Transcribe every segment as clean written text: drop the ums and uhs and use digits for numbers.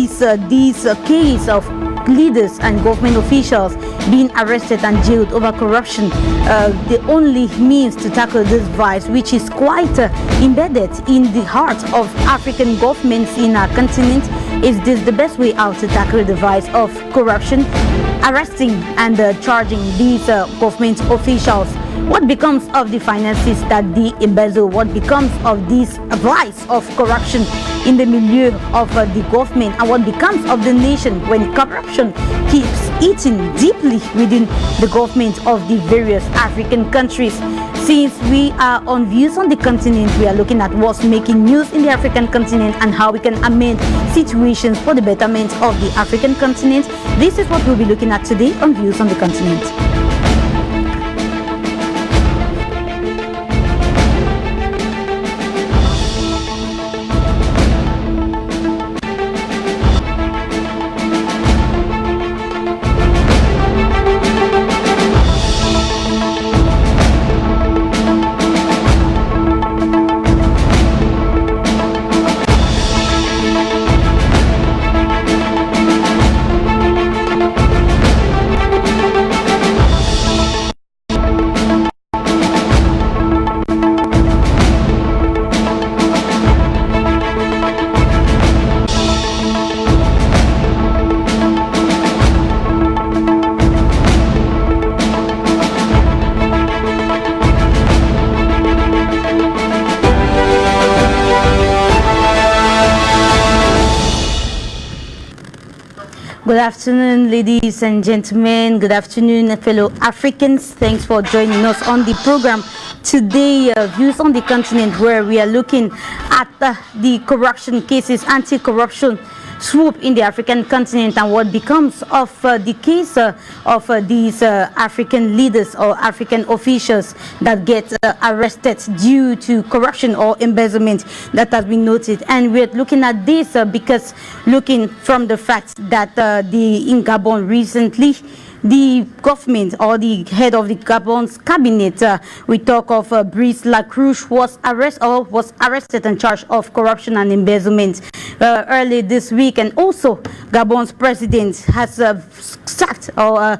this case of leaders and government officials being arrested and jailed over corruption, the only means to tackle this vice, which is quite embedded in the heart of African governments in our continent, is this the best way out to tackle the vice of corruption? Arresting and charging these government officials. What becomes of the finances that they embezzle? What becomes of this vice of corruption in the milieu of the government? And what becomes of the nation when corruption keeps eating deeply within the government of the various African countries? Since we are on Views on the Continent, we are looking at what's making news in the African continent and how we can amend situations for the betterment of the African continent. This is what we'll be looking at today on Views on the Continent. Good afternoon, ladies and gentlemen. Good afternoon, fellow Africans. Thanks for joining us on the program today, Views on the Continent, where we are looking at the corruption cases, anti-corruption swoop in the African continent, and what becomes of the case of these African leaders or African officials that get arrested due to corruption or embezzlement that has been noted. And we're looking at this because looking from the fact that in Gabon recently, the government or the head of the Gabon's cabinet, we talk of Brice Lacrouche, was arrested and charged of corruption and embezzlement early this week. And also Gabon's president has sacked or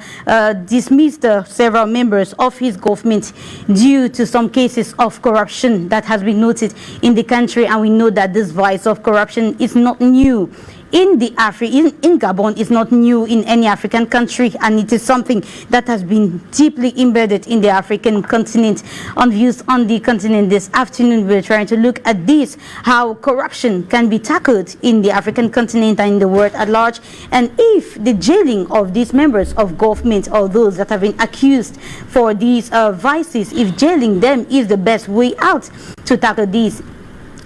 dismissed several members of his government due to some cases of corruption that has been noted in the country. And we know that this vice of corruption is not new in Gabon, is not new in any African country, and it is something that has been deeply embedded in the African continent. On Views on the Continent this afternoon, we're trying to look at this, how corruption can be tackled in the African continent and in the world at large, and if the jailing of these members of government or those that have been accused for these vices, if jailing them is the best way out to tackle these.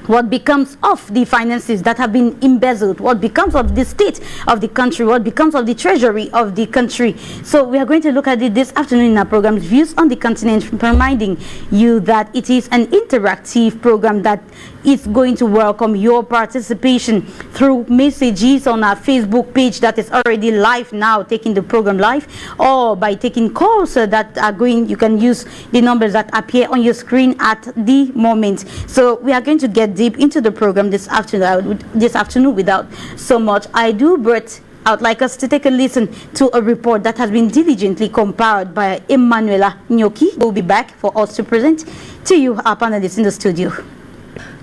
What becomes of the finances that have been embezzled? What becomes of the state of the country? What becomes of the treasury of the country? So we are going to look at it this afternoon in our program, Views on the Continent, reminding you that it is an interactive program that is going to welcome your participation through messages on our Facebook page that is already live now, taking the program live, or by taking calls that are going. You can use the numbers that appear on your screen at the moment. So we are going to get deep into the program this afternoon without so much ado, but I would like us to take a listen to a report that has been diligently compiled by Emanuela Nyoki, who will be back for us to present to you, our panelists in the studio.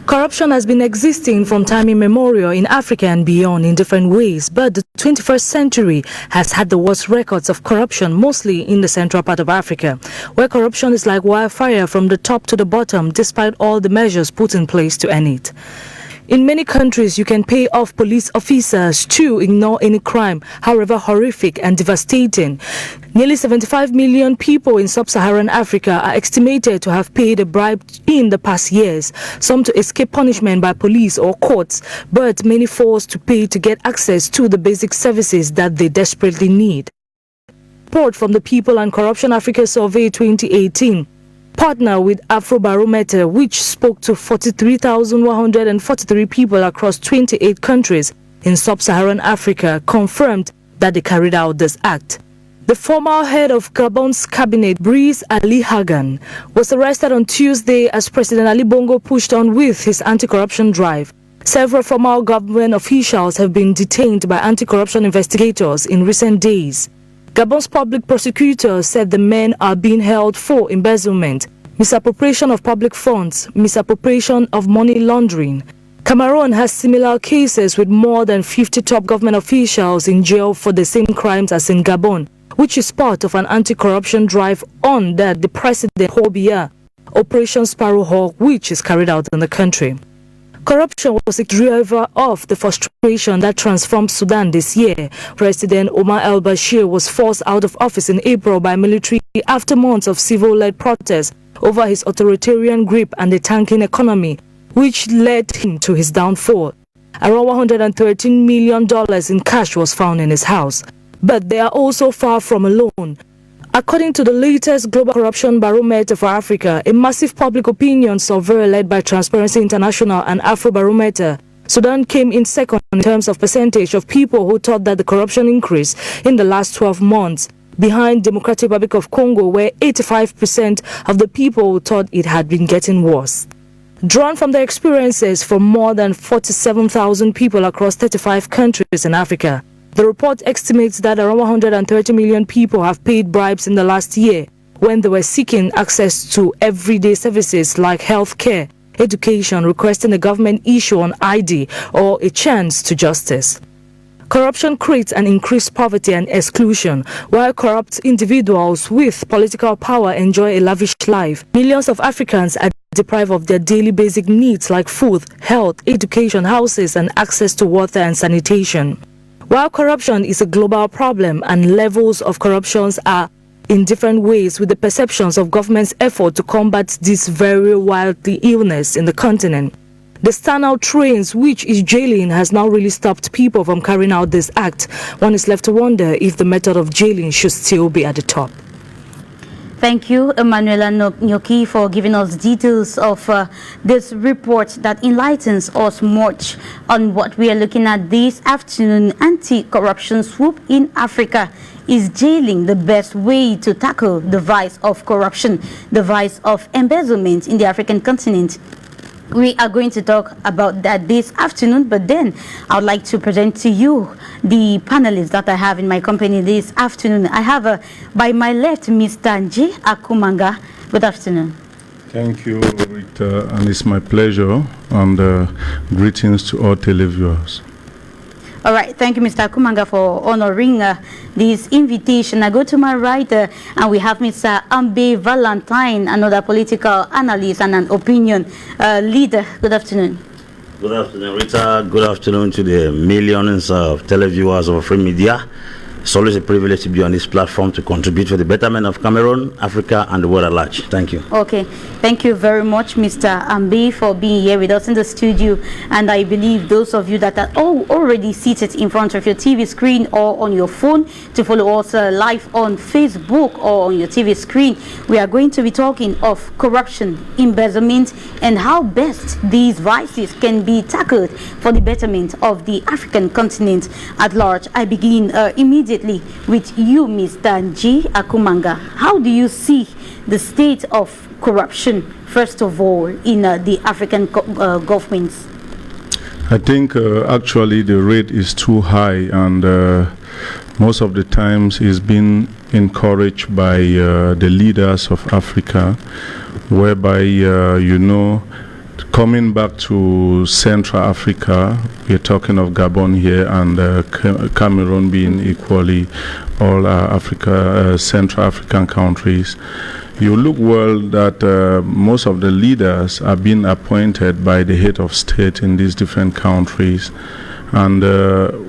Corruption has been existing from time immemorial in Africa and beyond in different ways, but the 21st century has had the worst records of corruption, mostly in the central part of Africa, where corruption is like wildfire from the top to the bottom, despite all the measures put in place to end it. In many countries, you can pay off police officers to ignore any crime, however horrific and devastating. Nearly 75 million people in sub-Saharan Africa are estimated to have paid a bribe in the past years, some to escape punishment by police or courts, but many forced to pay to get access to the basic services that they desperately need. Report from the People and Corruption Africa Survey 2018 partner with Afrobarometer, which spoke to 43,143 people across 28 countries in sub-Saharan Africa, confirmed that they carried out this act. The former head of Gabon's cabinet, Brice Ali Hagan, was arrested on Tuesday as President Ali Bongo pushed on with his anti-corruption drive. Several former government officials have been detained by anti-corruption investigators in recent days. Gabon's public prosecutor said the men are being held for embezzlement, misappropriation of public funds, misappropriation of money laundering. Cameroon has similar cases with more than 50 top government officials in jail for the same crimes as in Gabon, which is part of an anti-corruption drive on that the President Hobia, Operation Sparrowhawk, which is carried out in the country. Corruption was a driver of the frustration that transformed Sudan this year. President Omar al-Bashir was forced out of office in April by military after months of civil-led protests over his authoritarian grip and the tanking economy, which led him to his downfall. Around $113 million in cash was found in his house. But they are also far from alone. According to the latest Global Corruption Barometer for Africa, a massive public opinion survey led by Transparency International and Afrobarometer, Sudan came in second in terms of percentage of people who thought that the corruption increased in the last 12 months, behind Democratic Republic of Congo, where 85% of the people thought it had been getting worse. Drawn from the experiences from more than 47,000 people across 35 countries in Africa, the report estimates that around 130 million people have paid bribes in the last year when they were seeking access to everyday services like health care, education, requesting a government issue on ID, or a chance to justice. Corruption creates an increased poverty and exclusion, while corrupt individuals with political power enjoy a lavish life. Millions of Africans are deprived of their daily basic needs like food, health, education, houses, and access to water and sanitation. While corruption is a global problem and levels of corruptions are in different ways, with the perceptions of government's effort to combat this very widely illness in the continent, the standout trends which is jailing has now really stopped people from carrying out this act. One is left to wonder if the method of jailing should still be at the top. Thank you, Emanuela Nyoki, for giving us details of this report that enlightens us much on what we are looking at this afternoon. Anti-corruption swoop in Africa. Is jailing the best way to tackle the vice of corruption, the vice of embezzlement in the African continent? We are going to talk about that this afternoon, but then I would like to present to you the panelists that I have in my company this afternoon. I have by my left Mr. Nji Akumanga. Good afternoon. Thank you, Rita, and it's my pleasure, and greetings to all televiewers. All right, thank you, Mr. Akumanga, for honoring this invitation. I go to my right, and we have Mr. Ambe Valentine, another political analyst and an opinion leader. Good afternoon. Good afternoon, Rita. Good afternoon to the millions of televiewers of free media. It's always a privilege to be on this platform to contribute for the betterment of Cameroon, Africa, and the world at large. Thank you. Okay. Thank you very much, Mr. Ambe, for being here with us in the studio. And I believe those of you that are already seated in front of your TV screen or on your phone to follow us live on Facebook or on your TV screen, we are going to be talking of corruption, embezzlement, and how best these vices can be tackled for the betterment of the African continent at large. I begin immediately with you, Mr. Nji Akumanga. How do you see the state of corruption, first of all, in the African governments? I think actually the rate is too high, and most of the times it's been encouraged by the leaders of Africa, whereby, you know, coming back to Central Africa, we're talking of Gabon here, and Cameroon being equally all Central African countries. You look well that most of the leaders are being appointed by the head of state in these different countries, and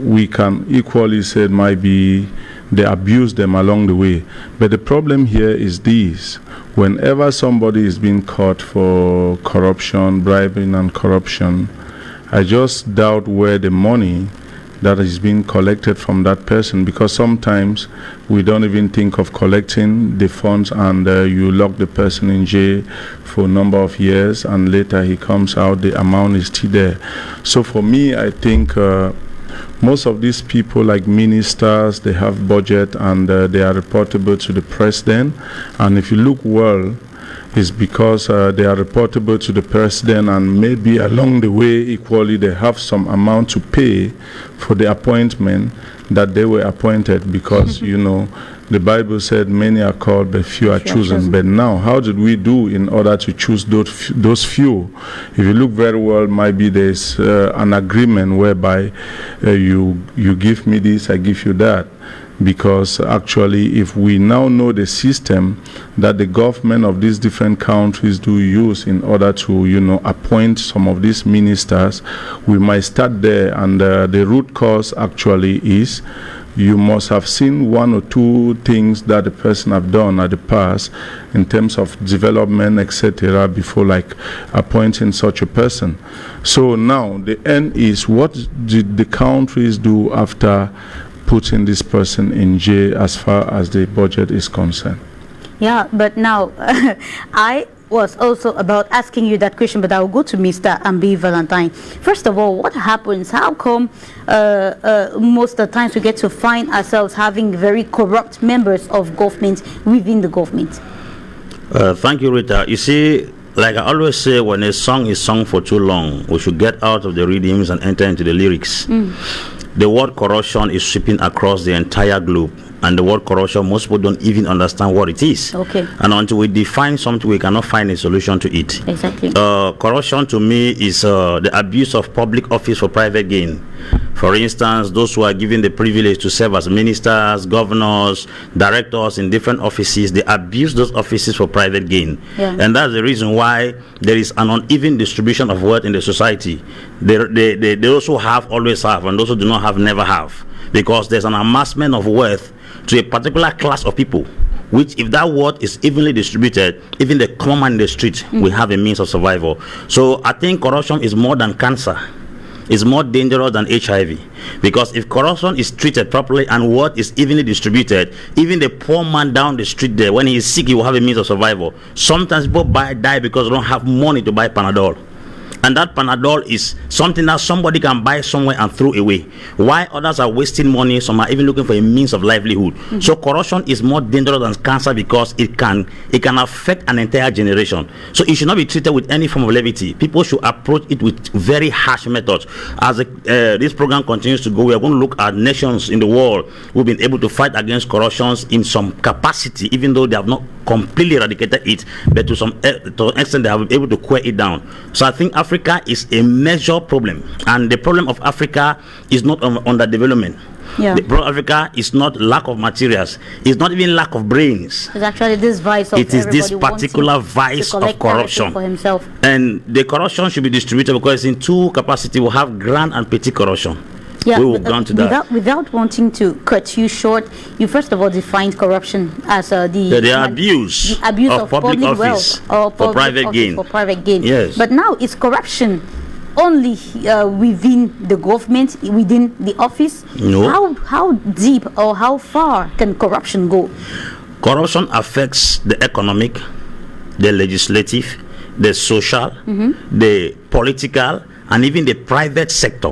we can equally say it might be they abuse them along the way. But the problem here is this: whenever somebody is being caught for corruption, bribing and corruption, I just doubt where the money that is being collected from that person, because sometimes we don't even think of collecting the funds, and you lock the person in jail for a number of years, and later he comes out, the amount is still there. So for me, I think most of these people, like ministers, they have budget, and they are reportable to the president. And if you look well, is because they are reportable to the president, and maybe along the way equally they have some amount to pay for the appointment that they were appointed, because you know the Bible said many are called but few are chosen. But now how did we do in order to choose those few? If you look very well, maybe there's an agreement whereby you give me this, I give you that. Because actually, if we now know the system that the government of these different countries do use in order to, you know, appoint some of these ministers, we might start there. And the root cause actually is you must have seen one or two things that the person have done at the past in terms of development, etc., before like appointing such a person. So now the end is, what did the countries do after putting this person in jail as far as the budget is concerned? Yeah, but now I was also about asking you that question, but I will go to Mr. Ambi Valentine. First of all, what happens? How come most of the times we get to find ourselves having very corrupt members of government within the government? Thank you, Rita. You see, like I always say, when a song is sung for too long, we should get out of the rhythms and enter into the lyrics. The word corruption is sweeping across the entire globe, and the word corruption, most people don't even understand what it is. Okay. And until we define something, we cannot find a solution to it. Exactly. Corruption to me is the abuse of public office for private gain. For instance, those who are given the privilege to serve as ministers, governors, directors in different offices, they abuse those offices for private gain. Yeah. And that's the reason why there is an uneven distribution of wealth in the society. They also have, always have, and those who do not have, never have. Because there's an amassment of wealth to a particular class of people, which if that wealth is evenly distributed, even the common man in the street will have a means of survival. So I think corruption is more than cancer. Is more dangerous than HIV, because if corruption is treated properly and what is evenly distributed, even the poor man down the street there, when he is sick, he will have a means of survival. Sometimes people die because they don't have money to buy Panadol. And that Panadol is something that somebody can buy somewhere and throw away. While others are wasting money, some are even looking for a means of livelihood. So corruption is more dangerous than cancer because it can affect an entire generation. So it should not be treated with any form of levity. People should approach it with very harsh methods. As this program continues to go, we are going to look at nations in the world who have been able to fight against corruption in some capacity, even though they have not completely eradicated it, but to an extent they have been able to quiet it down. So I think Africa is a major problem, and the problem of Africa is not underdevelopment. Yeah. The problem of Africa is not lack of materials, it's not even lack of brains. It's actually this vice of it is this particular vice of corruption for himself. And the corruption should be distributed, because in two capacity we have grand and petty corruption. Yeah, we will go on to that. Without wanting to cut you short, you first of all defined corruption as the abuse of public office or for private gain. For private gain. Yes. But now it's corruption only within the government, within the office. No. How deep or how far can corruption go? Corruption affects the economic, the legislative, the social, the political, and even the private sector.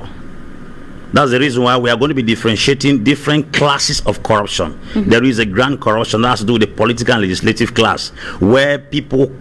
That's the reason why we are going to be differentiating different classes of corruption. There is a grand corruption that has to do with the political and legislative class, where people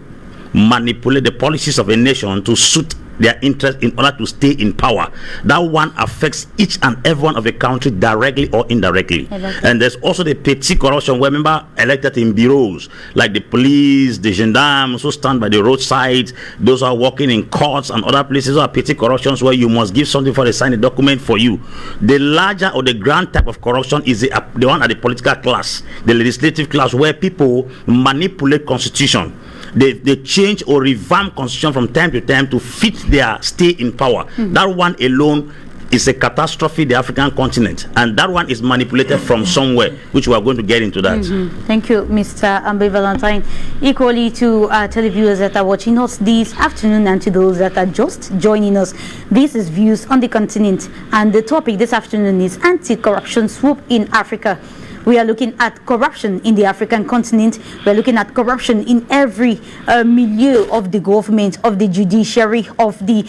manipulate the policies of a nation to suit their interest in order to stay in power. That one affects each and every one of the country directly or indirectly. Exactly. And there's also the petty corruption, where members elected in bureaus like the police, the gendarmes who stand by the roadside, those who are working in courts and other places, are petty corruptions where you must give something for they sign a document for you. The larger or the grand type of corruption is the one at the political class, the legislative class, where people manipulate constitution. They change or revamp constitution from time to time to fit their stay in power. That one alone is a catastrophe in the African continent, and that one is manipulated from somewhere, which we are going to get into that. Thank you, Mr. Ambe Valentine. Equally to our televiewers that are watching us this afternoon, and to those that are just joining us, this is Views on the Continent, and the topic this afternoon is anti-corruption swoop in Africa. We are looking at corruption in the African continent. We are looking at corruption in every milieu of the government, of the judiciary, of the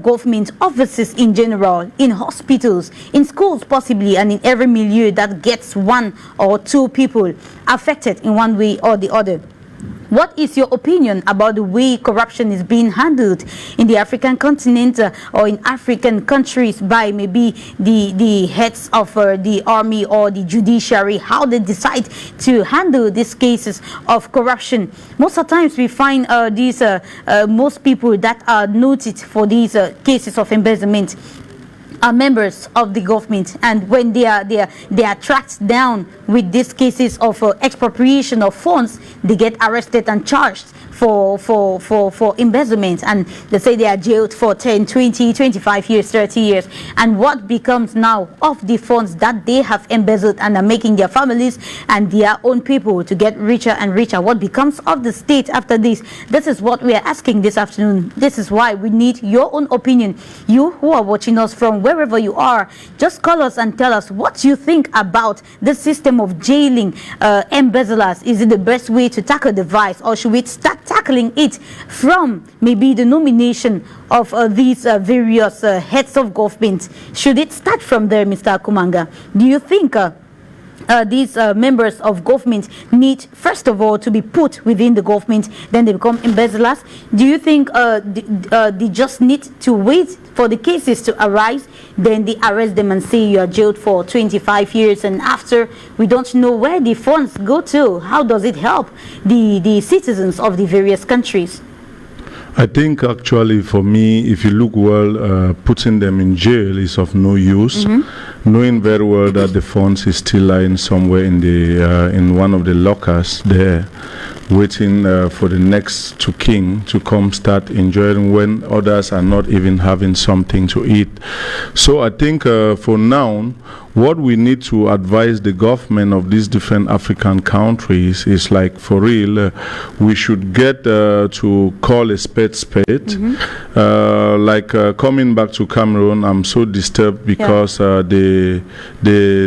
government offices in general, in hospitals, in schools possibly, and in every milieu that gets one or two people affected in one way or the other. What is your opinion about the way corruption is being handled in the African continent or in African countries by maybe the heads of the army or the judiciary, how they decide to handle these cases of corruption? Most of the times we find most people that are noted for these cases of embezzlement are members of the government, and when they are tracked down with these cases of expropriation of funds, they get arrested and charged for embezzlement, and they say they are jailed for 10, 20, 25 years, 30 years. And what becomes now of the funds that they have embezzled and are making their families and their own people to get richer and richer? What becomes of the state after this? This is what we are asking this afternoon. This is why we need your own opinion. You who are watching us from wherever you are, just call us and tell us what you think about the system of jailing embezzlers. Is it the best way to tackle the vice, or should we start tackling it from maybe the nomination of these various heads of government? Should it start from there, Mr. Akumanga? Do you think these members of government need, first of all, to be put within the government, then they become embezzlers? Do you think they just need to wait for the cases to arise, then they arrest them and say you are jailed for 25 years, and after we don't know where the funds go to? How does it help the citizens of the various countries? I think actually for me, if you look well, putting them in jail is of no use, knowing very well that the funds is still lying somewhere in the in one of the lockers there, waiting for the next king to come start enjoying when others are not even having something to eat. So I think for now, what we need to advise the government of these different African countries is, like, for real, we should get to call a spade spade. Coming back to Cameroon, I'm so disturbed because the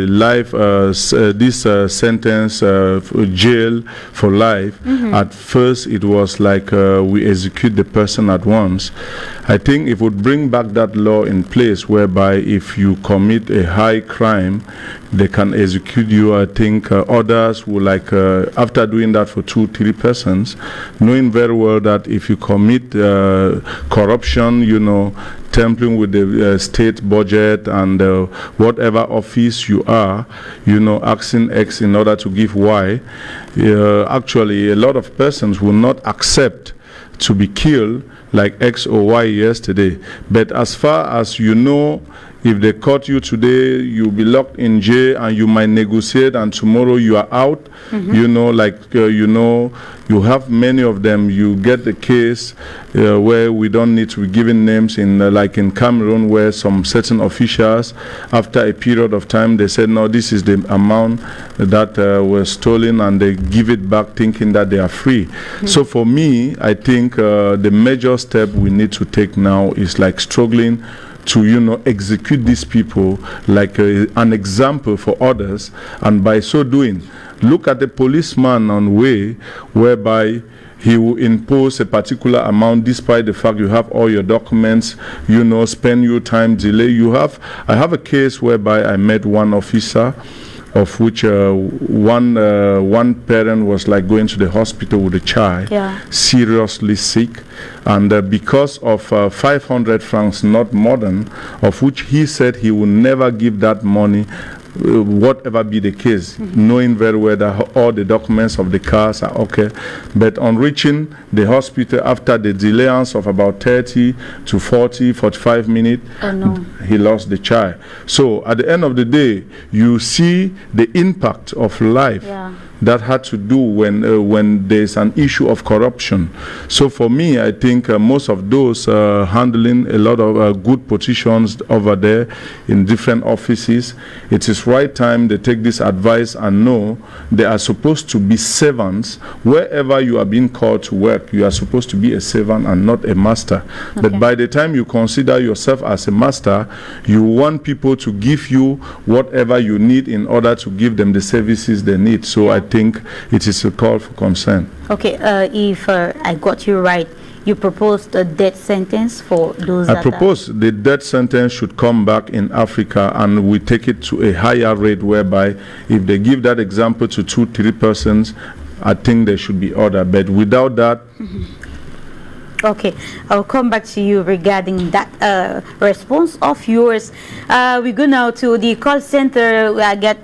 life this sentence jail for life, at first it was like we execute the person at once. I think it would bring back that law in place whereby if you commit a high crime, they can execute you. I think others will, like, after doing that for 2-3 persons, knowing very well that if you commit corruption, you know, tampering with the state budget and whatever office you are, you know, asking X in order to give Y, actually a lot of persons will not accept to be killed like X or Y yesterday. But as far as you know, if they caught you today, you'll be locked in jail and you might negotiate, and tomorrow you are out. You know, like, you know, you have many of them. You get the case where we don't need to be giving names in, like in Cameroon, where some certain officials, after a period of time, they said, no, this is the amount that was stolen, and they give it back thinking that they are free. So for me, I think the major step we need to take now is, like, struggling to, you know, execute these people like an example for others, and by so doing, look at the policeman on way whereby he will impose a particular amount despite the fact you have all your documents, you know, spend your time, delay. I have a case whereby I met one officer, of which one parent was, like, going to the hospital with a child, seriously sick, and because of 500 francs, not more than, of which he said he will never give that money, whatever be the case, knowing very well that all the documents of the cars are okay. But on reaching the hospital, after the delayance of about 30 to 40, 45 minutes, he lost the child. So at the end of the day, you see the impact of life that had to do when there's an issue of corruption. So for me, I think most of those handling a lot of good positions over there in different offices, it is right time they take this advice and know they are supposed to be servants. Wherever you are being called to work, you are supposed to be a servant and not a master. But by the time you consider yourself as a master, you want people to give you whatever you need in order to give them the services they need. So I think it is a call for concern. Okay, if I got you right, you proposed a death sentence for those I propose the death sentence should come back in Africa, and we take it to a higher rate whereby if they give that example to 2-3 persons, I think there should be order. But without that, Okay, I'll come back to you regarding that response of yours. We go now to the call center. I get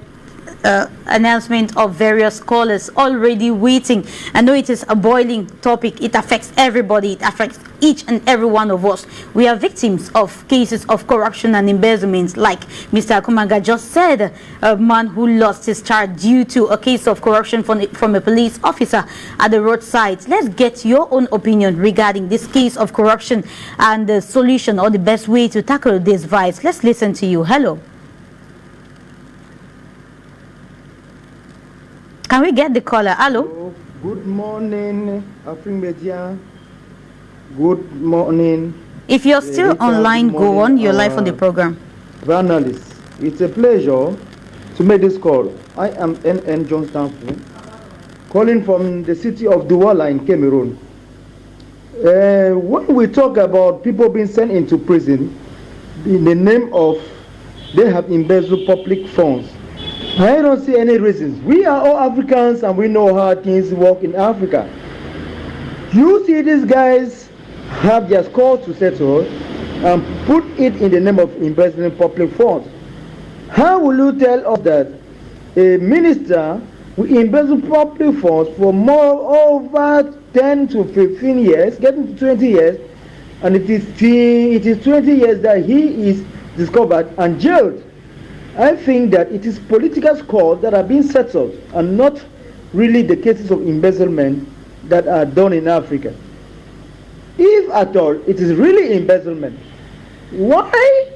announcement of various callers already waiting. I know it is a boiling topic. It affects everybody. It affects each and every one of us. We are victims of cases of corruption and embezzlement, like Mr. Akumaga just said, a man who lost his child due to a case of corruption from a police officer at the roadside. Let's get your own opinion regarding this case of corruption and the solution or the best way to tackle this vice. Let's listen to you. Hello. Can we get the caller? Hello. Good morning, Afrique Media. Good morning. If you're still online, go on. You're live on the program. Journalists, it's a pleasure to make this call. I am N.N. John Stanford, calling from the city of Douala in Cameroon. When we talk about people being sent into prison in the name of they have embezzled public funds, I don't see any reasons. We are all Africans and we know how things work in Africa. You see these guys have their score to settle and put it in the name of embezzling public funds. How will you tell us that a minister will embezzle public funds for over 10 to 15 years, getting to 20 years, and it is 20 years that he is discovered and jailed? I think that it is political scores that are being settled and not really the cases of embezzlement that are done in Africa. If at all it is really embezzlement, why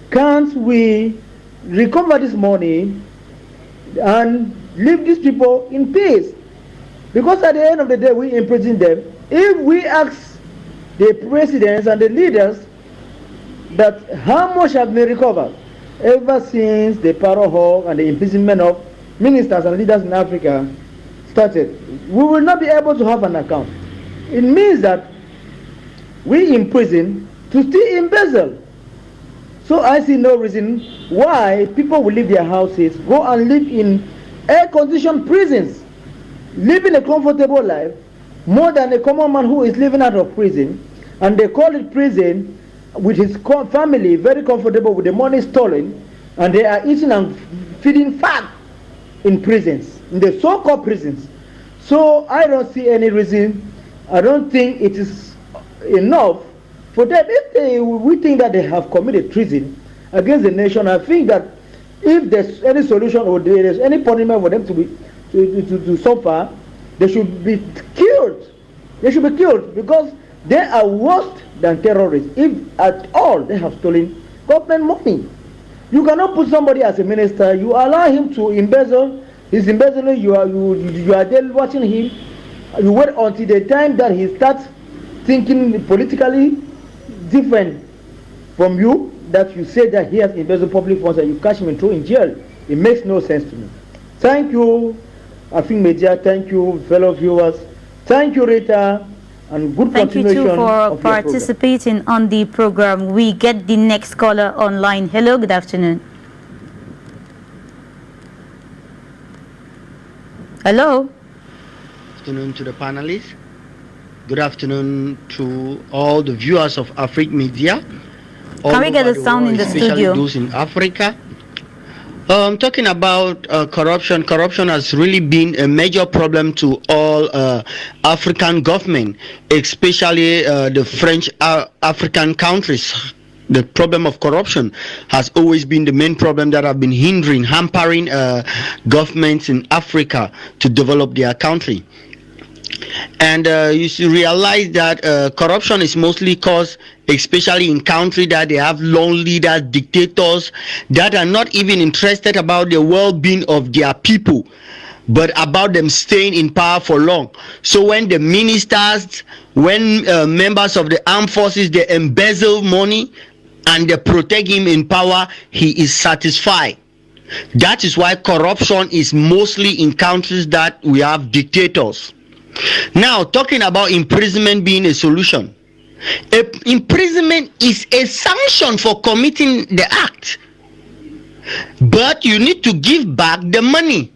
can't we recover this money and leave these people in peace? Because at the end of the day, we imprison them. If we ask the presidents and the leaders that how much have been recovered ever since the power hog and the imprisonment of ministers and leaders in Africa started, we will not be able to have an account. It means that we imprison to still embezzle. So I see no reason why people will leave their houses, go and live in air-conditioned prisons, living a comfortable life, more than a common man who is living out of prison, and they call it prison, with his family very comfortable with the money stolen, and they are eating and feeding fat in prisons, in the so-called prisons. So I don't see any reason. I don't think it is enough for them. If we think that they have committed treason against the nation, I think that if there's any solution or there's any punishment for them to suffer, they should be killed. They should be killed because they are worse than terrorists. If at all they have stolen government money, you cannot put somebody as a minister. You allow him to embezzle. He's embezzling. You are there watching him. You wait until the time that he starts thinking politically different from you, that you say that he has embezzled public funds and you catch him and throw in jail. It makes no sense to me. Thank you, Afrique Media. Thank you, fellow viewers. Thank you, Rita. And good Thank you continuation too for of your participating on the program. We get the next caller online. Hello, good afternoon. Hello. Good afternoon to the panelists. Good afternoon to all the viewers of Afrique Media. Can we get the sound in the especially studio? those in Africa. Talking about corruption, corruption has really been a major problem to all African government, especially the French African countries. The problem of corruption has always been the main problem that have been hampering governments in Africa to develop their country. And you should realize that corruption is mostly caused, especially in countries that they have long leaders, dictators that are not even interested about the well-being of their people, but about them staying in power for long. So when the ministers, when members of the armed forces, they embezzle money and they protect him in power, he is satisfied. That is why corruption is mostly in countries that we have dictators. Now, talking about imprisonment being a solution. Imprisonment is a sanction for committing the act, but you need to give back the money.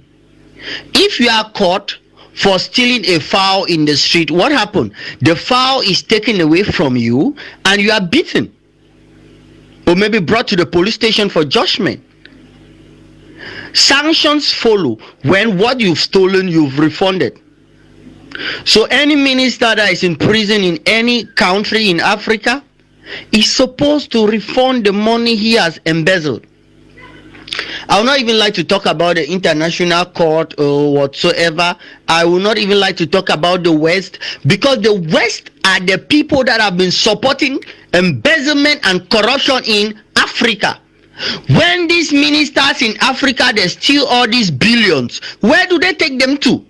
If you are caught for stealing a fowl in the street, what happened? The fowl is taken away from you and you are beaten, or maybe brought to the police station for judgment. Sanctions follow when what you've stolen you've refunded. So any minister that is in prison in any country in Africa is supposed to refund the money he has embezzled. I would not even like to talk about the international court or whatsoever. I would not even like to talk about the West, because the West are the people that have been supporting embezzlement and corruption in Africa. When these ministers in Africa, they steal all these billions, where do they take them to?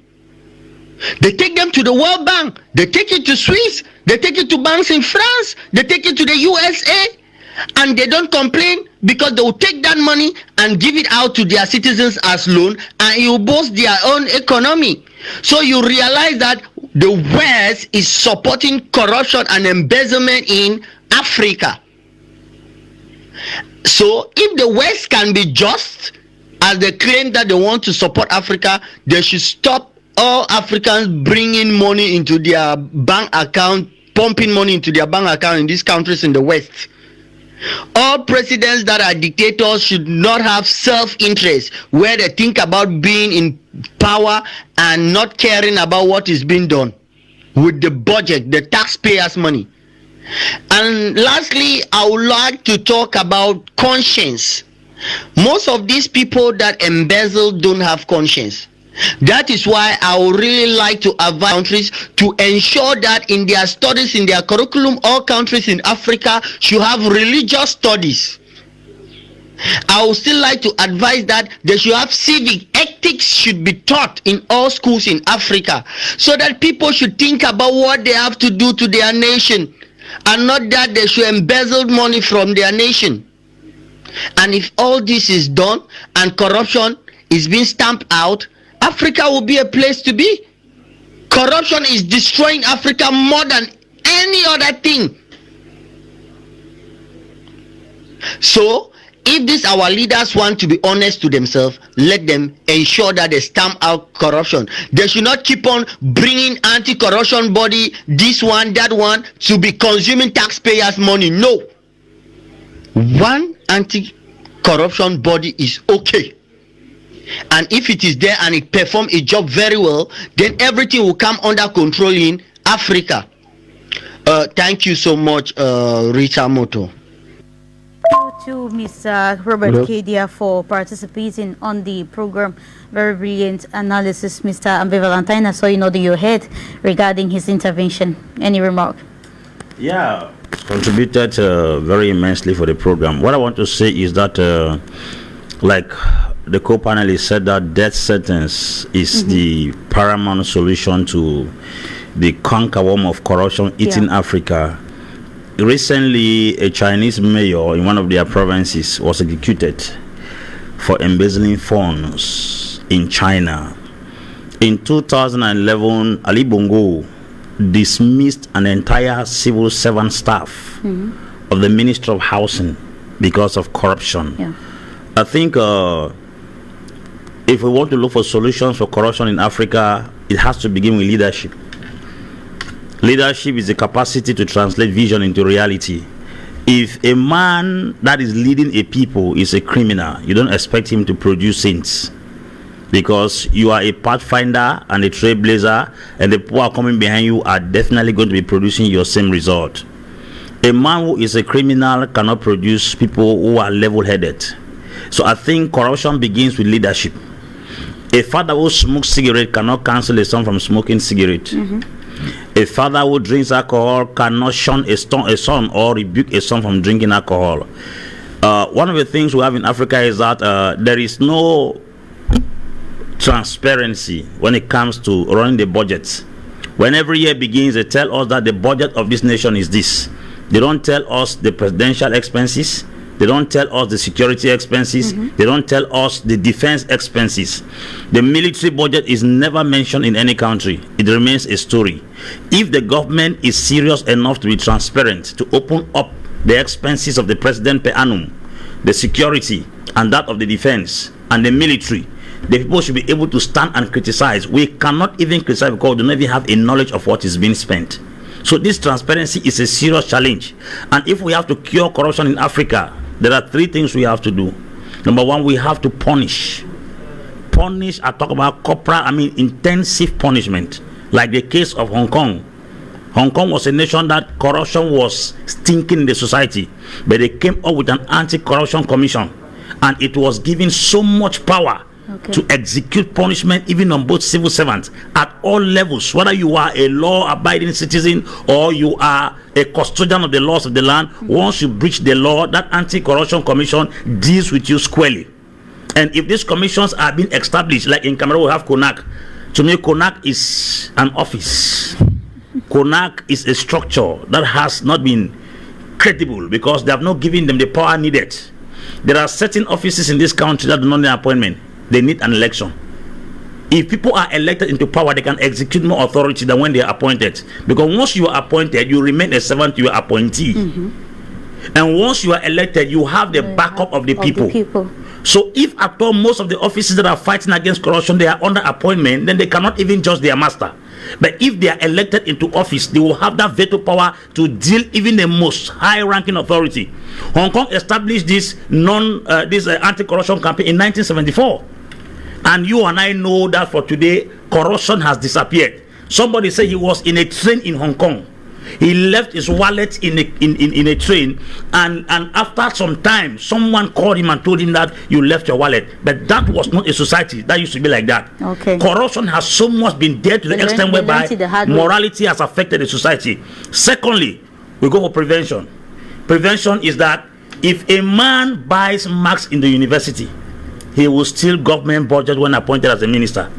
They take them to the World Bank, they take it to Swiss, they take it to banks in France, they take it to the USA, and they don't complain, because they will take that money and give it out to their citizens as loan, and it will boost their own economy. So you realize that the West is supporting corruption and embezzlement in Africa. So if the West can be just, as they claim that they want to support Africa, they should stop all Africans bringing money into their bank account, pumping money into their bank account in these countries in the West. All presidents that are dictators should not have self-interest, where they think about being in power and not caring about what is being done with the budget, the taxpayers' money. And lastly, I would like to talk about conscience. Most of these people that embezzle don't have conscience. That is why I would really like to advise countries to ensure that in their studies, in their curriculum, all countries in Africa should have religious studies. I would still like to advise that they should have civic ethics, should be taught in all schools in Africa, so that people should think about what they have to do to their nation, and not that they should embezzle money from their nation. And if all this is done and corruption is being stamped out, Africa will be a place to be. Corruption is destroying Africa more than any other thing. So if these our leaders want to be honest to themselves, let them ensure that they stamp out corruption. They should not keep on bringing anti-corruption body, this one, that one, to be consuming taxpayers' money. No. One anti-corruption body is okay. And if it is there and it performs a job very well, then everything will come under control in Africa. Thank you so much, Rita Moto. Thank you to Mr. Robert Kedia for participating on the program. Very brilliant analysis, Mr. Ambe Valentine. I saw you nodding your head regarding his intervention. Any remark? Yeah, contributed very immensely for the program. What I want to say is that, like the co-panelist said, that death sentence is the paramount solution to the conqueror of corruption eating Africa. Recently, a Chinese mayor in one of their provinces was executed for embezzling funds in China. In 2011, Ali Bongo dismissed an entire civil servant staff of the Ministry of Housing because of corruption. I think if we want to look for solutions for corruption in Africa, it has to begin with leadership. Leadership is the capacity to translate vision into reality. If a man that is leading a people is a criminal, you don't expect him to produce saints, because you are a pathfinder and a trailblazer, and the people are coming behind you are definitely going to be producing your same result. A man who is a criminal cannot produce people who are level-headed. So I think corruption begins with leadership. A father who smokes cigarette cannot cancel a son from smoking cigarette. A father who drinks alcohol cannot shun a son or rebuke a son from drinking alcohol. One of the things we have in Africa is that there is no transparency when it comes to running the budgets. When every year begins, they tell us that the budget of this nation is this. They don't tell us the presidential expenses. They don't tell us the security expenses. They don't tell us the defense expenses. The military budget is never mentioned in any country. It remains a story. If the government is serious enough to be transparent, to open up the expenses of the president per annum, the security and that of the defense and the military, the people should be able to stand and criticize. We cannot even criticize because we do not even have a knowledge of what is being spent. So this transparency is a serious challenge. And if we have to cure corruption in Africa, there are 3 things we have to do. Number 1, we have to punish. I talk about intensive punishment, like the case of Hong Kong. Hong Kong was a nation that corruption was stinking in the society, but they came up with an anti-corruption commission, and it was given so much power to execute punishment even on both civil servants at all levels, whether you are a law-abiding citizen or you are a custodian of the laws of the land. Once you breach the law, that anti-corruption commission deals with you squarely. And if these commissions are being established, like in Cameroon we have CONAC. To me, CONAC is an office. CONAC is a structure that has not been credible because they have not given them the power needed. There are certain offices in this country that do not need an appointment. They need an election. If people are elected into power, they can execute more authority than when they are appointed. Because once you are appointed, you remain a servant to your appointee. And once you are elected, you have the backup of the people. So if at all most of the offices that are fighting against corruption, they are under appointment, then they cannot even judge their master. But if they are elected into office, they will have that veto power to deal even the most high-ranking authority. Hong Kong established this anti-corruption campaign in 1974. And you and I know that for today, corruption has disappeared. Somebody said he was in a train in Hong Kong. He left his wallet in a train, and after some time, someone called him and told him that you left your wallet. But that was not a society. That used to be like that. Corruption has so much been there to the extent whereby morality has affected the society. Secondly, we go for prevention. Prevention is that if a man buys marks in the university, he will steal government budget when appointed as a minister.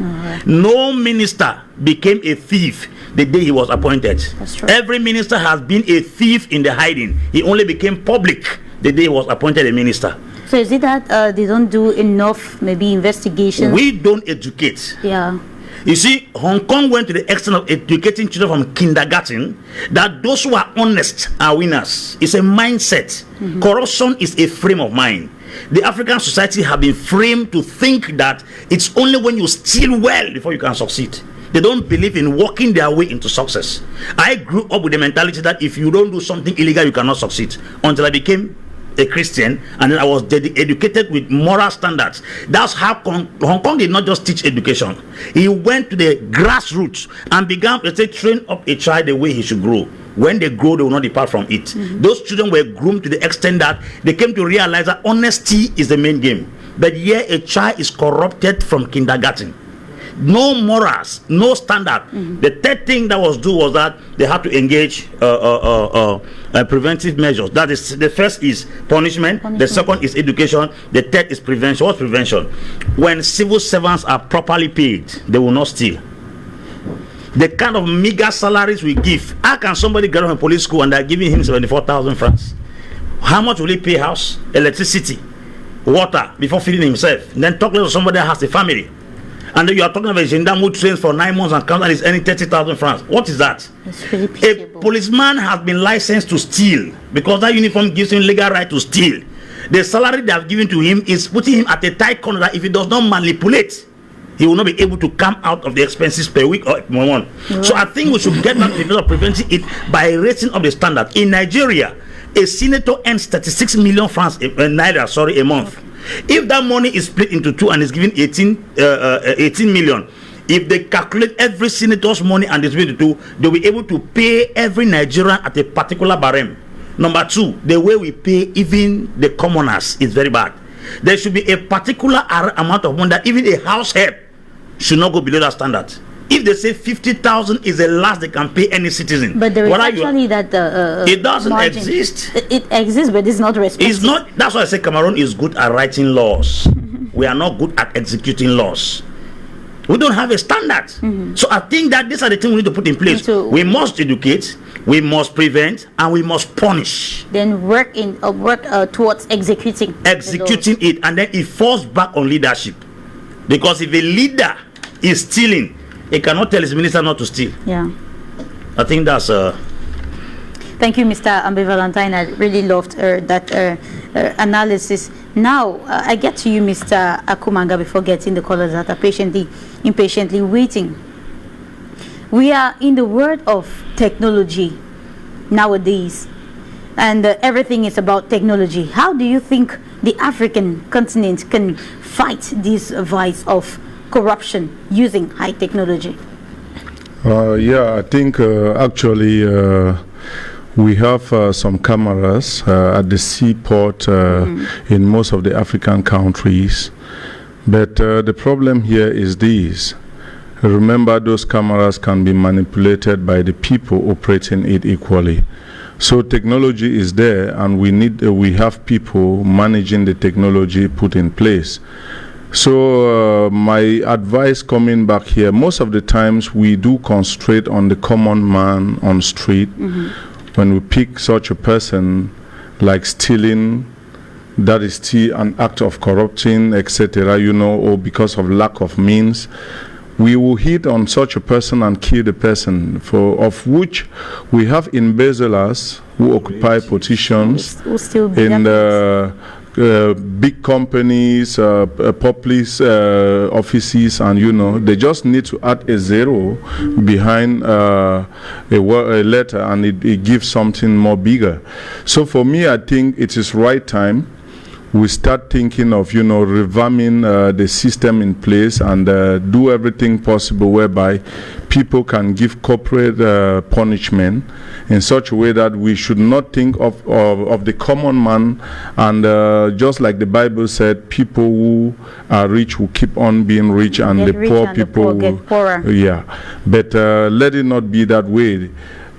No minister became a thief the day he was appointed. That's true. Every minister has been a thief in the hiding. He only became public the day he was appointed a minister. So is it that they don't do enough, maybe investigations? We don't educate. Yeah. You see, Hong Kong went to the extent of educating children from kindergarten that those who are honest are winners. It's a mindset. Corruption is a frame of mind. The African society have been framed to think that it's only when you steal well before you can succeed. They don't believe in working their way into success. I grew up with the mentality that if you don't do something illegal, you cannot succeed. Until I became a Christian, and then I was educated with moral standards. That's how Hong Kong did not just teach education. He went to the grassroots and began to train up a child the way he should grow. When they grow, they will not depart from it. Those children were groomed to the extent that they came to realize that honesty is the main game. But here a child is corrupted from kindergarten. No morals, no standard. The third thing that was due was that they had to engage preventive measures. That is, the first is punishment, the second is education, the third is prevention. What's prevention? When civil servants are properly paid, they will not steal. The kind of meager salaries we give, how can somebody get from police school and they're giving him 74,000 francs? How much will he pay house, electricity, water before feeding himself? And then talk to somebody that has a family. And then you are talking about a gendarme who trains for 9 months and comes and is earning 30,000 francs. What is that? A policeman has been licensed to steal because that uniform gives him legal right to steal. The salary they have given to him is putting him at a tight corner that if he does not manipulate, he will not be able to come out of the expenses per week or per month. So I think we should get back to the business of preventing it by raising up the standard. In Nigeria, a senator earns 36 million francs naira, a month. If that money is split into two and is given 18 million, if they calculate every senator's money and distribute it to two, they'll be able to pay every Nigerian at a particular barem. Number two, the way we pay even the commoners is very bad. There should be a particular amount of money that even a house help should not go below that standard. If they say 50,000 is the last they can pay any citizen, but there is actually that it doesn't margin. exist. It exists, but it's not respected. It's not. That's why I say Cameroon is good at writing laws. We are not good at executing laws. We don't have a standard. So I think that these are the things we need to put in place. We must educate, we must prevent, and we must punish. Then work towards executing it, and then it falls back on leadership. Because if a leader is stealing, he cannot tell his minister not to steal. Yeah. I think that's Thank you, Mr. Ambe Valentine. I really loved that analysis. Now, I get to you, Mr. Akumanga, before getting the callers that are impatiently waiting. We are in the world of technology nowadays, and everything is about technology. How do you think the African continent can fight this vice of corruption using high technology? Yeah, I think actually we have some cameras at the seaport in most of the African countries. But the problem here is this. Remember, those cameras can be manipulated by the people operating it equally. So technology is there, and we have people managing the technology put in place. So my advice coming back here, most of the times we do concentrate on the common man on street. When we pick such a person like stealing, that is still an act of corrupting, etc., you know, or because of lack of means, we will hit on such a person and kill the person, of which we have embezzlers who occupy positions in big companies, police offices, and you know, they just need to add a zero behind a letter, and it gives something more bigger. So for me, I think it is right time we start thinking of, you know, revamping the system in place and do everything possible whereby people can give corporate punishment in such a way that we should not think of the common man, and just like the Bible said, people who are rich will keep on being rich, and the poor people will get poorer. Yeah, but let it not be that way.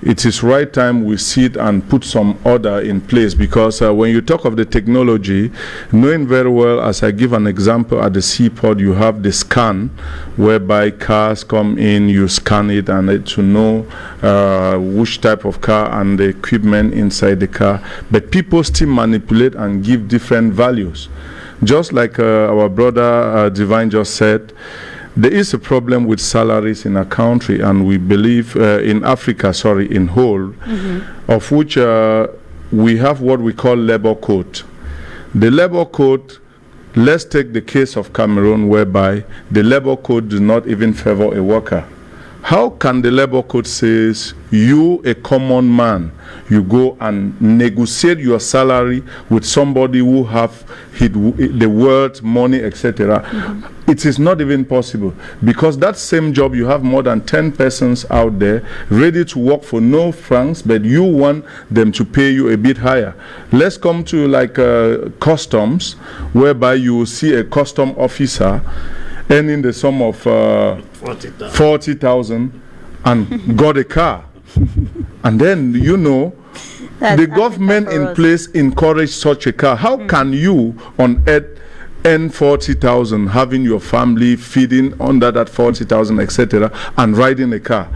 It is right time we sit and put some order in place, because when you talk of the technology, knowing very well, as I give an example, at the seaport you have the scan, whereby cars come in, you scan it, and to know which type of car and the equipment inside the car. But people still manipulate and give different values. Just like our brother Divine just said, there is a problem with salaries in our country, and we believe in Africa, in whole, of which we have what we call labor code. The labor code, let's take the case of Cameroon, whereby the labor code does not even favor a worker. How can the labor code says you, a common man, you go and negotiate your salary with somebody who have the world, money, etc.? It is not even possible, because that same job you have more than 10 persons out there ready to work for no francs, but you want them to pay you a bit higher. Let's come to like customs, whereby you will see a custom officer earning the sum of 40,000 and got a car. And then, you know, the government in place encourage such a car. How can you on earth earn 40,000, having your family feeding under that 40,000, etc., and riding a car?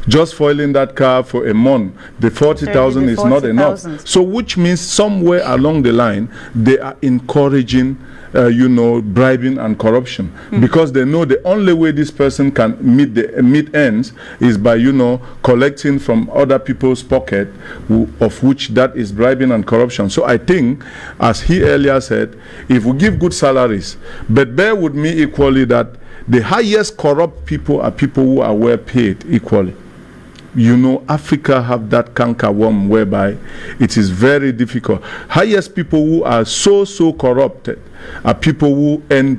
Just foiling that car for a month, the 40,000 is not enough. So which means somewhere along the line, they are encouraging you know, bribing and corruption, because they know the only way this person can meet ends is by, you know, collecting from other people's pocket, of which that is bribing and corruption. So I think, as he earlier said, if we give good salaries, but bear with me equally that the highest corrupt people are people who are well paid equally. You know, Africa have that cankerworm whereby it is very difficult. Highest people who are so corrupted are people who earn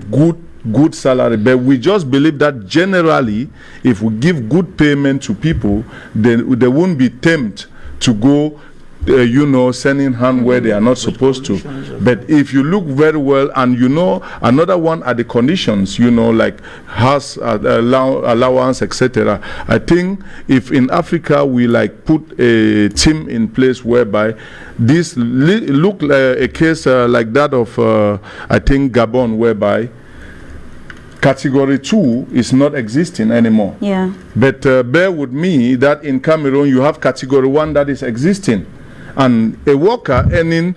good salary, but we just believe that generally, if we give good payment to people, then they won't be tempted to go you know, sending hand where they are not supposed to. But if you look very well, and you know, another one are the conditions, you know, like house allowance, etc. I think if in Africa we like put a team in place whereby this look like a case like that of I think Gabon, whereby Category 2 is not existing anymore. Yeah. But bear with me that in Cameroon you have Category 1 that is existing. And a worker earning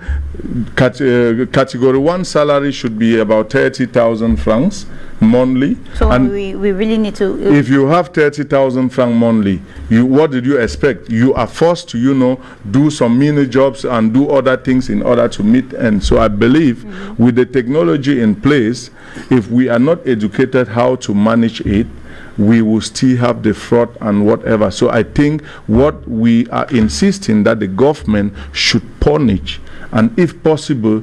category 1 salary should be about 30,000 francs monthly. So and we really need to... if you have 30,000 francs monthly, what did you expect? You are forced to, do some mini jobs and do other things in order to meet. And so I believe with the technology in place, if we are not educated how to manage it, we will still have the fraud and whatever. So I think what we are insisting that the government should punish, and if possible,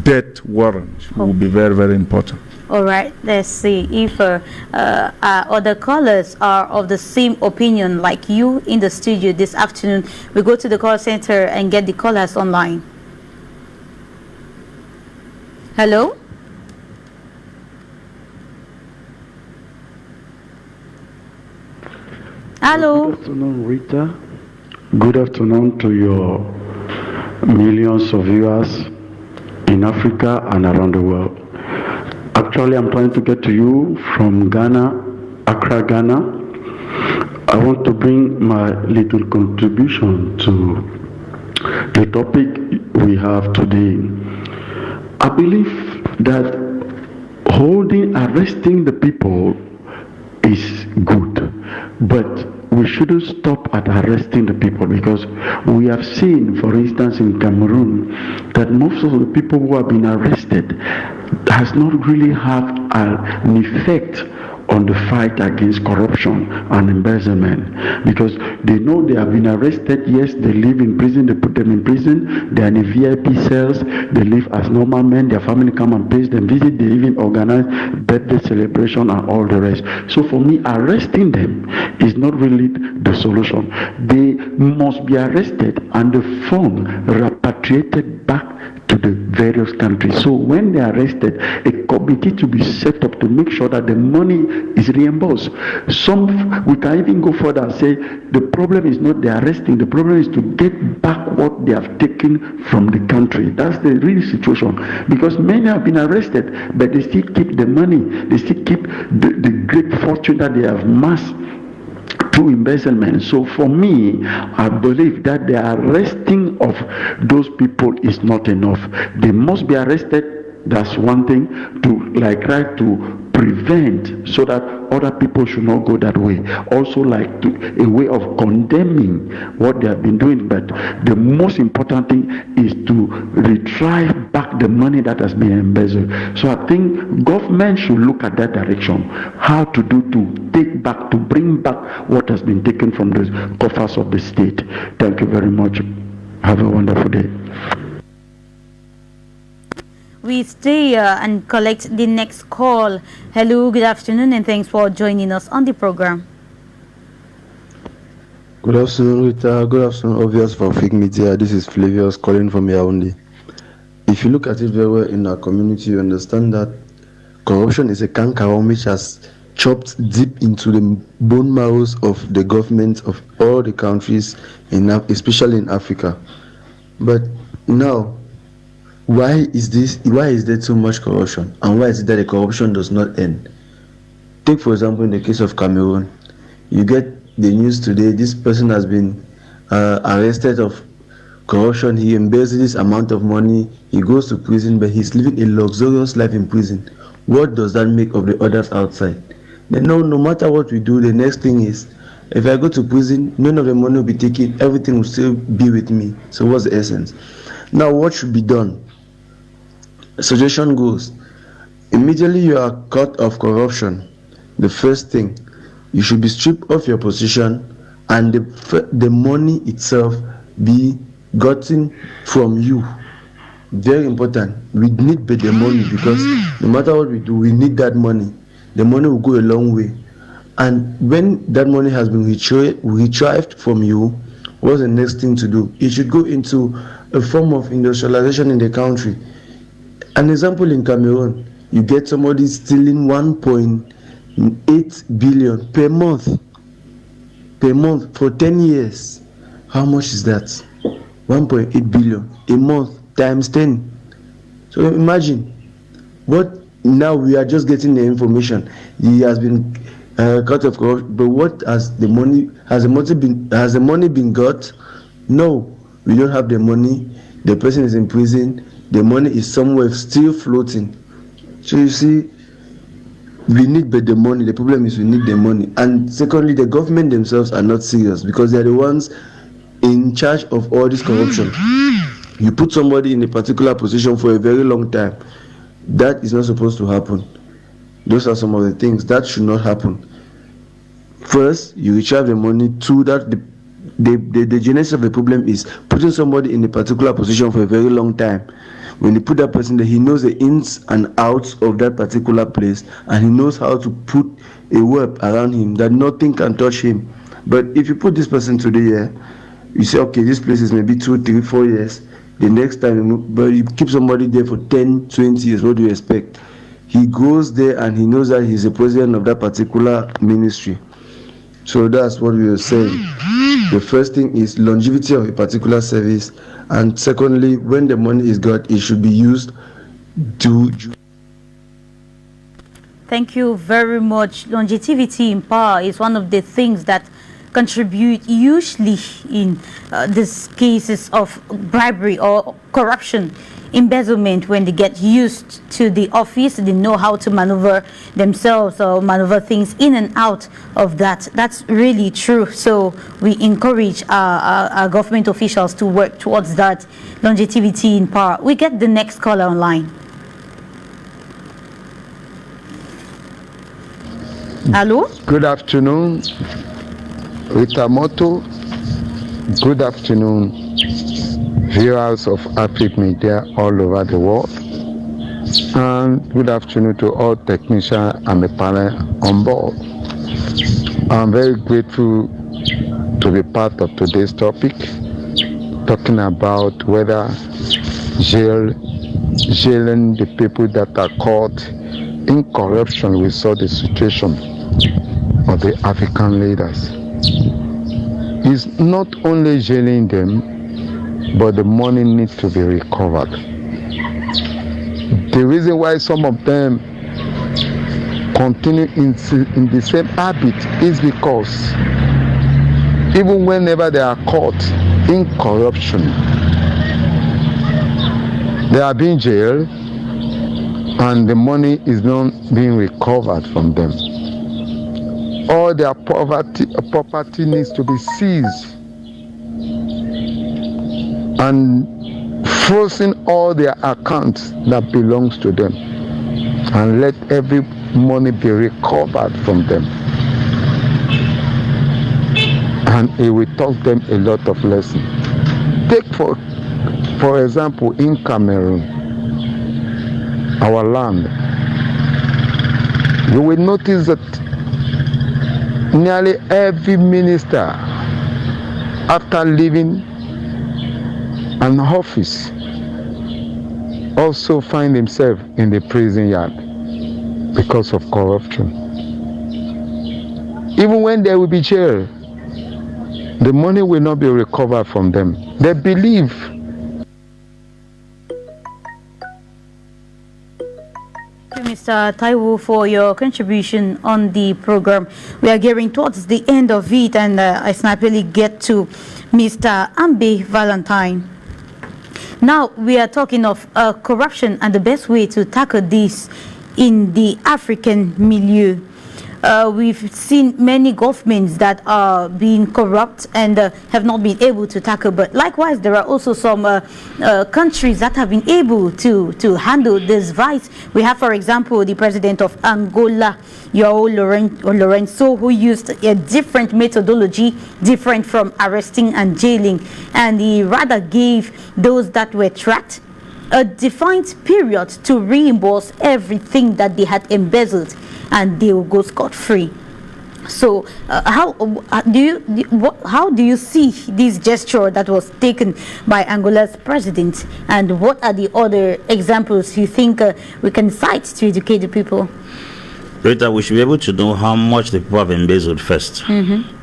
death warrant will be very, very important. All right, let's see if other callers are of the same opinion like you in the studio this afternoon. We go to the call center and get the callers online. Hello? Hello? Good afternoon, Rita. Good afternoon to your millions of viewers in Africa and around the world. Actually, I'm trying to get to you from Ghana, Accra, Ghana. I want to bring my little contribution to the topic we have today. I believe that arresting the people is good, but we shouldn't stop at arresting the people, because we have seen, for instance, in Cameroon, that most of the people who have been arrested has not really had an effect on the fight against corruption and embezzlement, because they know they have been arrested. Yes, they live in prison, they put them in prison, they are in VIP cells, they live as normal men, their family come and pay them visit, they even organize birthday celebration and all the rest. So for me, arresting them is not really the solution. They must be arrested and the fund repatriated back to the various countries. So when they are arrested, a committee to be set up to make sure that the money is reimbursed. We can even go further and say the problem is not the arresting, the problem is to get back what they have taken from the country. That's the real situation, because many have been arrested, but they still keep the money, they still keep the great fortune that they have amassed through embezzlement. So for me, I believe that the arresting of those people is not enough. They must be arrested. That's one thing, to try to prevent so that other people should not go that way. Also a way of condemning what they have been doing. But the most important thing is to retrieve back the money that has been embezzled. So I think government should look at that direction. How to bring back what has been taken from the coffers of the state. Thank you very much. Have a wonderful day. We stay and collect the next call. Hello, good afternoon, and thanks for joining us on the program. Good afternoon, Rita. Good afternoon, obvious for Afrique Media. This is Flavius calling from Yaoundé. If you look at it very well in our community, you understand that corruption is a canker which has chopped deep into the bone marrows of the governments of all the countries, especially in Africa. But now, why is there so much corruption, and why is it that the corruption does not end? Take for example in the case of Cameroon, you get the news today, this person has been arrested of corruption, he embezzles this amount of money, he goes to prison, but he's living a luxurious life in prison. What does that make of the others outside? They know no matter what we do, the next thing is, if I go to prison, none of the money will be taken, everything will still be with me. So what's the essence? Now what should be done? Suggestion goes, immediately you are caught of corruption, the first thing, you should be stripped of your position and the money itself be gotten from you. Very important. We need the money, because no matter what we do, we need that money. The money will go a long way. And when that money has been retrieved from you, what's the next thing to do? It should go into a form of industrialization in the country. An example in Cameroon, you get somebody stealing 1.8 billion per month for 10 years. How much is that? 1.8 billion a month times 10. So imagine what. Now we are just getting the information. He has been cut off corruption, but what has the money? Has the money been got? No. we don't have the money, the person is in prison, the money is somewhere still floating. So you see, we need the money. The problem is we need the money. And secondly, the government themselves are not serious because they are the ones in charge of all this corruption. You put somebody in a particular position for a very long time. That is not supposed to happen. Those are some of the things that should not happen. First, you recharge the money. Two, that the genesis of the problem is putting somebody in a particular position for a very long time. When you put that person there, he knows the ins and outs of that particular place, and he knows how to put a web around him that nothing can touch him. But if you put this person today here, you say, okay, this place is maybe 2, 3, 4 years. The next time, but you keep somebody there for 10, 20 years, what do you expect? He goes there and he knows that he's the president of that particular ministry. So that's what we were saying. The first thing is longevity of a particular service, and secondly, when the money is got, it should be used to. Thank you very much. Longevity in power is one of the things that contribute hugely in these cases of bribery or corruption, embezzlement. When they get used to the office, they know how to maneuver themselves or maneuver things in and out of that. That's really true. So we encourage our government officials to work towards that longevity in power. We get the next caller online. Hello? Good afternoon, Rita Moto. Good afternoon, viewers of Afrique Media all over the world. And good afternoon to all technicians and the panel on board. I'm very grateful to be part of today's topic, talking about whether jailing the people that are caught in corruption. We saw the situation of the African leaders. It's not only jailing them, but the money needs to be recovered. The reason why some of them continue in the same habit is because even whenever they are caught in corruption, they are being jailed and the money is not being recovered from them. All their property needs to be seized and frozen all their accounts that belongs to them, and let every money be recovered from them. And it will taught them a lot of lessons. Take for example, in Cameroon, our land, you will notice that nearly every minister, after leaving an office, also find himself in the prison yard because of corruption. Even when they will be jailed, the money will not be recovered from them. They believe. Mr. Taiwo, for your contribution on the program. We are gearing towards the end of it, and I snappily get to Mr. Ambe Valentine. Now we are talking of corruption and the best way to tackle this in the African milieu. We've seen many governments that are being corrupt and have not been able to tackle, but likewise there are also some countries that have been able to handle this vice. We have, for example, the president of Angola, João Lourenço, who used a different methodology, different from arresting and jailing, and he rather gave those that were tracked a defined period to reimburse everything that they had embezzled, and they will go scot-free. So how do you see this gesture that was taken by Angola's president, and what are the other examples you think we can cite to educate the people? Rita, we should be able to know how much the people have embezzled first.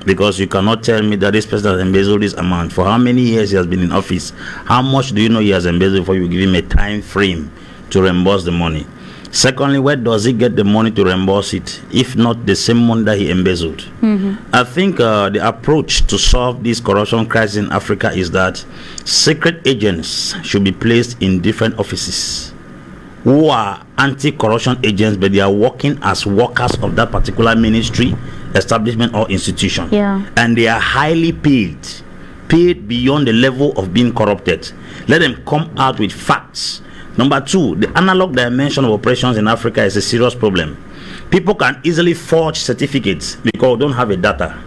Because you cannot tell me that this person has embezzled this amount. For how many years he has been in office? How much do you know he has embezzled before you give him a time frame to reimburse the money? Secondly, where does he get the money to reimburse it, if not the same money that he embezzled? I think the approach to solve this corruption crisis in Africa is that secret agents should be placed in different offices who are anti-corruption agents, but they are working as workers of that particular ministry, establishment, or institution. And they are highly paid beyond the level of being corrupted. Let them come out with facts. Number two, the analog dimension of operations in Africa is a serious problem. People can easily forge certificates because they don't have a data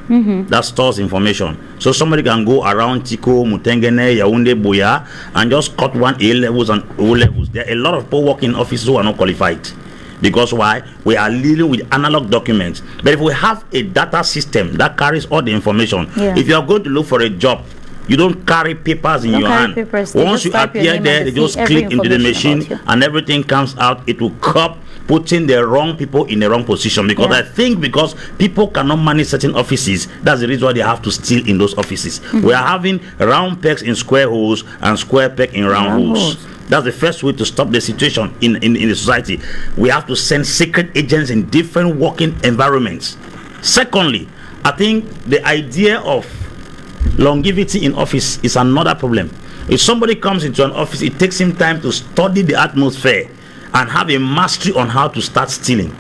that stores information. So somebody can go around Tiko, Mutengene, Yaounde, Boya, and just cut one A levels and O levels. There are a lot of people working in offices who are not qualified. Because why? We are dealing with analog documents. But if we have a data system that carries all the information, if you are going to look for a job, you don't carry papers in your hand. Once you appear there, they just click into the machine and everything comes out. It will curb putting the wrong people in the wrong position. Because I think because people cannot manage certain offices, that's the reason why they have to steal in those offices. We are having round pegs in square holes and square peg in round holes. That's the first way to stop the situation in the society. We have to send secret agents in different working environments. Secondly, I think the idea of longevity in office is another problem. If somebody comes into an office, it takes him time to study the atmosphere and have a mastery on how to start stealing.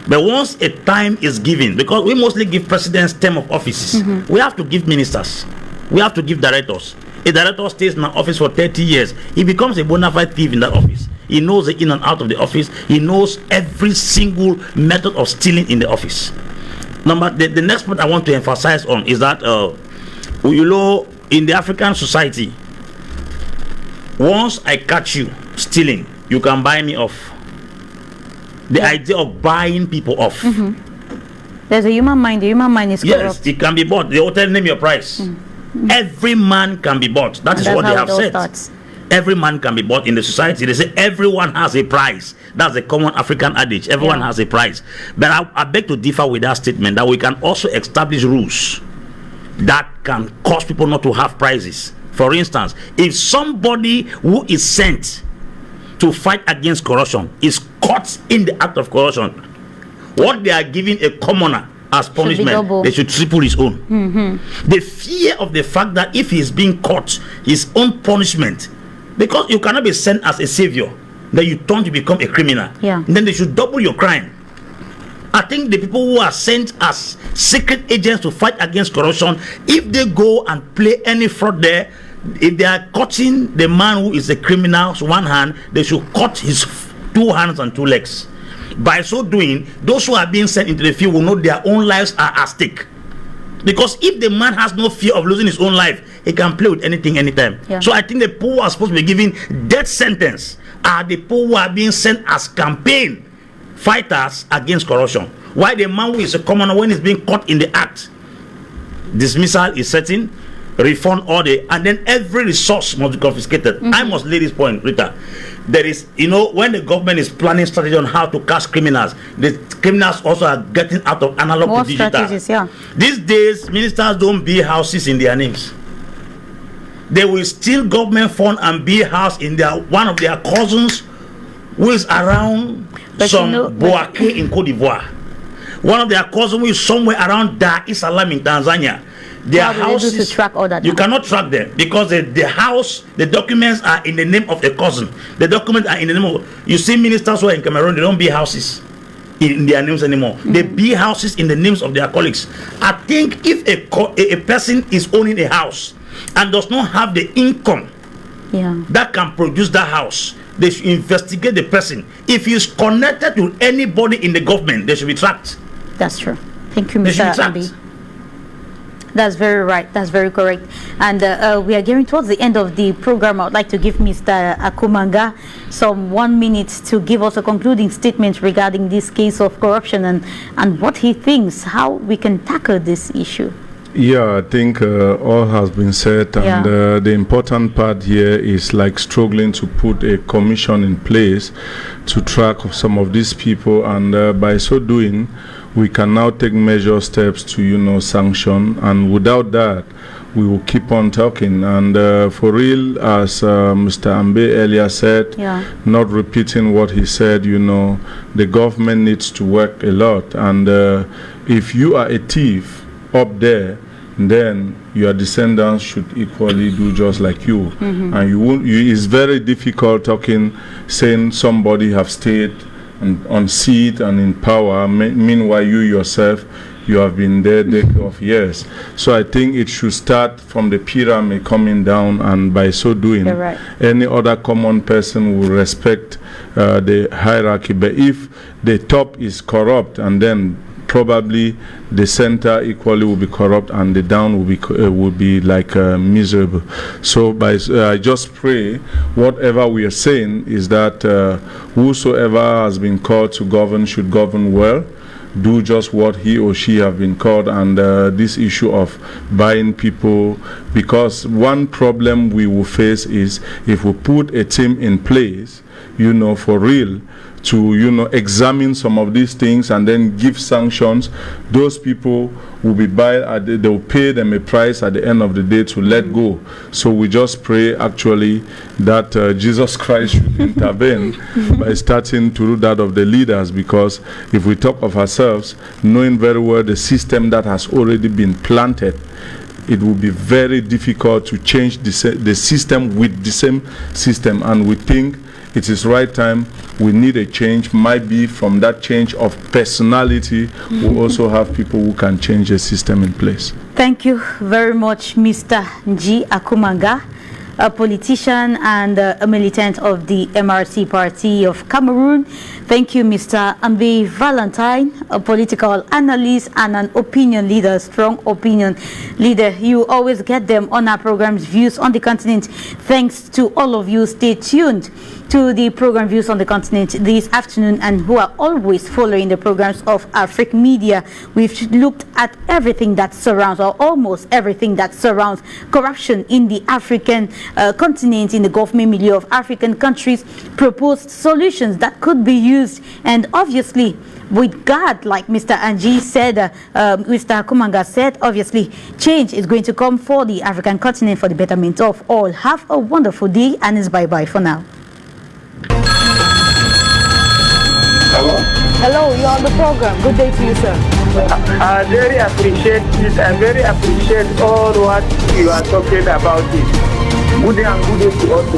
But once a time is given, because we mostly give presidents term of offices, we have to give ministers, we have to give directors. A director stays in an office for 30 years. He becomes a bona fide thief in that office. He knows the in and out of the office. He knows every single method of stealing in the office. The next point I want to emphasize on is that you know, in the African society, once I catch you stealing, you can buy me off. The idea of buying people off. There's a human mind. The human mind is corrupt. Yes, it can be bought. They will tell name your price. Every man can be bought. That is what they have said. Every man can be bought in the society. They say everyone has a price. That's a common African adage. Everyone has a price. But I beg to differ with that statement, that we can also establish rules that can cause people not to have prizes. For instance, if somebody who is sent to fight against corruption is caught in the act of corruption, what they are giving a commoner as punishment, they should triple his own. The fear of the fact that if he is being caught, his own punishment, because you cannot be sent as a savior, then you turn to become a criminal. Then they should double your crime. I think the people who are sent as secret agents to fight against corruption, if they go and play any fraud there, if they are cutting the man who is a criminal one hand, they should cut his 2 hands and 2 legs. By so doing, those who are being sent into the field will know their own lives are at stake. Because if the man has no fear of losing his own life, he can play with anything anytime. So I think the people who are supposed to be given death sentence are the people who are being sent as campaign fighters against corruption. Why the man who is a commoner, when he's being caught in the act, dismissal is setting, refund all and then every resource must be confiscated. I must lay this point, Rita. There is, you know, when the government is planning strategy on how to catch criminals, the criminals also are getting out of analog to digital. These days, ministers don't build houses in their names. They will steal government fund and build house in one of their cousins who is around Boake in Cote d'Ivoire. One of their cousins who is somewhere around Dar es Salaam in Tanzania. Their houses, to track all that you cannot track them because the house, the documents are in the name of the cousin. The documents are in the name of. You see, ministers who are in Cameroon, they don't build houses in their names anymore. They build houses in the names of their colleagues. I think if a person is owning a house and does not have the income that can produce that house, they should investigate the person. If he is connected to anybody in the government, they should be tracked. That's true. Thank you, Mr. Ambi. That's very right. That's very correct. And we are getting towards the end of the program. I would like to give Mr. Akomanga some 1 minute to give us a concluding statement regarding this case of corruption and what he thinks, how we can tackle this issue. Yeah, I think all has been said, and the important part here is like struggling to put a commission in place to track some of these people, and by so doing, we can now take measure steps to, sanction, and without that, we will keep on talking. And for real, as Mr. Ambe earlier said, not repeating what he said, you know, the government needs to work a lot. And if you are a thief up there, then your descendants should equally do just like you. And you won't. It's very difficult saying somebody have stayed on seat and in power. Meanwhile, you yourself, you have been there decades of years. So I think it should start from the pyramid coming down, and by so doing, any other common person will respect the hierarchy. But if the top is corrupt, and then probably the center equally will be corrupt, and the down will be like miserable. So I just pray whatever we are saying is that whosoever has been called to govern should govern well, do just what he or she have been called, and this issue of buying people, because one problem we will face is if we put a team in place, you know, for real, to, you know, examine some of these things and then give sanctions, those people will be they will pay them a price at the end of the day to let go. So we just pray actually that Jesus Christ should intervene by starting to do that of the leaders, because if we talk of ourselves, knowing very well the system that has already been planted, it will be very difficult to change the system with the same system. And we think it is right time we need a change. Might be from that change of personality, we also have people who can change the system in place. Thank you very much, Mr. Nji Akumanga, a politician and a militant of the MRC party of Cameroon. Thank you, Mr. Ambe Valentine, a political analyst and an opinion leader, strong opinion leader. You always get them on our programs, Views on the Continent. Thanks to all of you. Stay tuned to the program Views on the Continent this afternoon, and who are always following the programs of Afrique Media. We've looked at everything that surrounds, or almost everything that surrounds, corruption in the African continent, in the government milieu of African countries, proposed solutions that could be used, and obviously with God, like Mr. Anji said, Mr. Kumanga said, obviously change is going to come for the African continent for the betterment of all. Have a wonderful day, and it's bye-bye for now. Hello? Hello, you're on the program. Good day to you, sir. I very appreciate it. I very appreciate all what you are talking about it. Good day and good day to us.